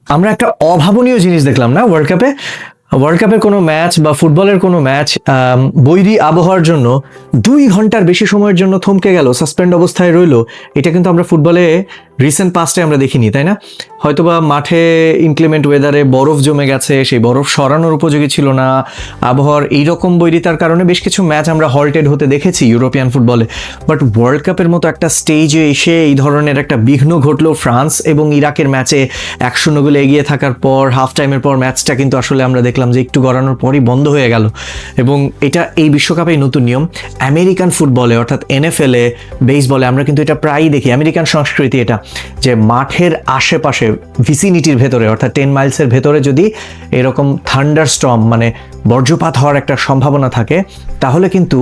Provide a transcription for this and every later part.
আমরা একটা অভাবনীয় জিনিস দেখলাম না ওয়ার্ল্ড কাপের কোনো ম্যাচ বা ফুটবলের কোনো ম্যাচ বৈরী আবহাওয়ার জন্য 2 ঘন্টার বেশি সময়ের জন্য থমকে গেল, সাসপেন্ড অবস্থায় রইলো। এটা কিন্তু আমরা ফুটবলে রিসেন্ট পাস্টে আমরা দেখিনি, তাই না? হয়তোবা মাঠে ইনক্লেমেন্ট ওয়েদারে বরফ জমে গেছে, সেই বরফ সরানোর উপযোগী ছিল না, আবহাওয়ার এইরকম বৈরিতার কারণে বেশ কিছু ম্যাচ আমরা হল্টেড হতে দেখেছি ইউরোপিয়ান ফুটবলে। বাট ওয়ার্ল্ড কাপের মতো একটা স্টেজে এসে এই ধরনের একটা বিঘ্ন ঘটলো ফ্রান্স এবং ইরাকের ম্যাচে 1-0 গোলে এগিয়ে থাকার পর হাফ টাইমের পর ম্যাচটা কিন্তু আসলে আমরা দেখলাম যে একটু গড়ানোর পরই বন্ধ হয়ে গেল। এবং এটা এই বিশ্বকাপেই নতুন নিয়ম। আমেরিকান ফুটবলে অর্থাৎ NFL-এ, বেসবলে আমরা কিন্তু এটা প্রায়ই দেখি, আমেরিকান সংস্কৃতি এটা, যে মাঠের আশেপাশে ভিসিনিটির ভেতরে অর্থাৎ 10 মাইলসের ভেতরে যদি এরকম থান্ডারস্টর্ম মানে বজ্রপাত হওয়ার একটা সম্ভাবনা থাকে, তাহলে কিন্তু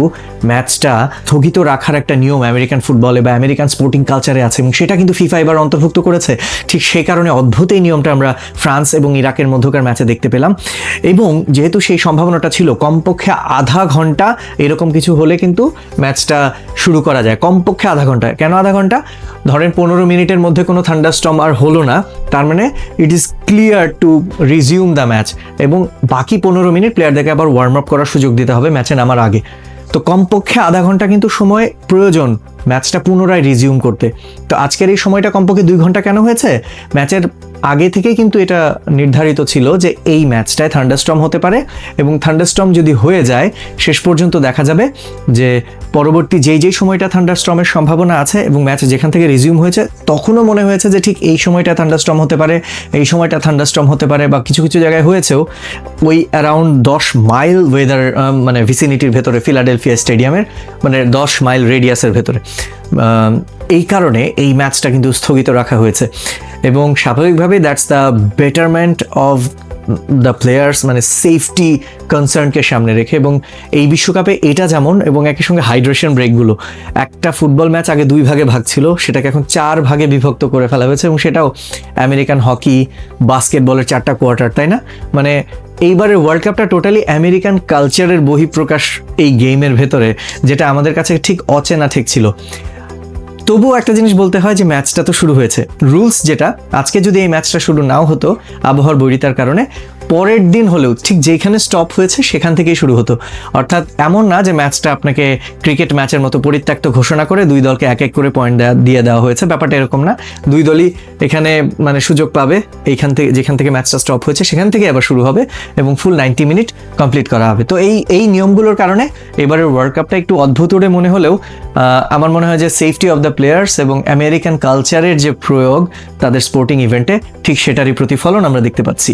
ম্যাচটা স্থগিত রাখার একটা নিয়ম আমেরিকান ফুটবলে বা আমেরিকান স্পোর্টিং কালচারে আছে, এবং সেটা কিন্তু ফিফা এবার অন্তর্ভুক্ত করেছে। ঠিক সেই কারণে অদ্ভুত এই নিয়মটা আমরা ফ্রান্স এবং ইরাকের মধ্যকার ম্যাচে দেখতে পেলাম। এবং যেহেতু সেই সম্ভাবনাটা ছিল, কমপক্ষে আধা ঘন্টা এরকম কিছু হলে কিন্তু ম্যাচটা শুরু করা যায়, কমপক্ষে আধা ঘন্টা। কেন আধা ঘন্টা? ধরেন 15 মিনিটের মধ্যে কোনো থান্ডারস্টর্ম আর হলো না, তার মানে it is clear to resume the match, এবং বাকি 15 মিনিট প্লেয়ারদেরকে আবার ওয়ার্ম আপ করার সুযোগ দিতে হবে ম্যাচে নামার আগে। তো কমপক্ষে আধা ঘন্টা কিন্তু সময় প্রয়োজন ম্যাচটা পুনরায় রিজিউম করতে। তো আজকের এই সময়টা কমপক্ষে 2 ঘন্টা কেন হয়েছে? ম্যাচের আগে থেকেই কিন্তু এটা নির্ধারিত ছিল যে এই ম্যাচটায় থান্ডারস্টর্ম হতে পারে, এবং থান্ডারস্টর্ম যদি হয়ে যায় শেষ পর্যন্ত দেখা যাবে যে পরবর্তী যেই সময়টা থান্ডারস্টর্মের সম্ভাবনা আছে এবং ম্যাচ যেখান থেকে রিজিউম হয়েছে তখনও মনে হয়েছে যে ঠিক এই সময়টা থান্ডারস্টর্ম হতে পারে, এই সময়টা থান্ডারস্টর্ম হতে পারে, বা কিছু কিছু জায়গায় হয়েছেও ওই অ্যারাউন্ড 10 মাইল ওয়েদার মানে ভিসিনিটির ভেতরে, ফিলাডেলফিয়া স্টেডিয়ামের মানে 10 মাইল রেডিয়াসের ভেতরে। এই কারণে এই ম্যাচটা কিন্তু স্থগিত রাখা হয়েছে, এবং স্বাভাবিকভাবেই that's the betterment of the players, মানে সেফটি কনসার্নকে সামনে রেখে। এবং এই বিশ্বকাপে এটা যেমন, এবং একই সঙ্গে হাইড্রেশন ব্রেকগুলো, একটা ফুটবল ম্যাচ আগে 2 ভাগে ভাগ ছিল, সেটাকে এখন 4 ভাগে বিভক্ত করে ফেলা হয়েছে, এবং সেটাও আমেরিকান হকি, বাস্কেটবলের 4টা কোয়ার্টার, তাই না? মানে এইবারের ওয়ার্ল্ড কাপটা টোটালি আমেরিকান কালচারের বহিঃপ্রকাশ এই গেমের ভেতরে, যেটা আমাদের কাছে ঠিক অচেনা ঠিক ছিল। তবুও একটা জিনিস বলতে হয় যে ম্যাচটা তো শুরু হয়েছে। রুলস যেটা, আজকে যদি এই ম্যাচটা শুরু নাও হতো আবহাওয়ার বৈরিতার কারণে, পরের দিন হলেও ঠিক যেখানে স্টপ হয়েছে সেখান থেকেই শুরু হতো। অর্থাৎ এমন না যে ম্যাচটা আপনাকে ক্রিকেট ম্যাচের মতো পরিত্যক্ত ঘোষণা করে 2 দলকে এক এক করে পয়েন্ট দিয়ে দেওয়া হয়েছে, ব্যাপারটা এরকম না। 2 দলই এখানে মানে সুযোগ পাবে, এইখান থেকে যেখান থেকে ম্যাচটা স্টপ হয়েছে সেখান থেকে আবার শুরু হবে, এবং ফুল 90 মিনিট কমপ্লিট করা হবে। তো এই নিয়মগুলোর কারণে এবারের ওয়ার্ল্ড কাপটা একটু অদ্ভুত মনে হলেও আমার মনে হয় যে সেফটি অফ দ্য প্লেয়ার্স এবং আমেরিকান কালচারের যে প্রয়োগ তাদের স্পোর্টিং ইভেন্টে, ঠিক সেটারই প্রতিফলন আমরা দেখতে পাচ্ছি।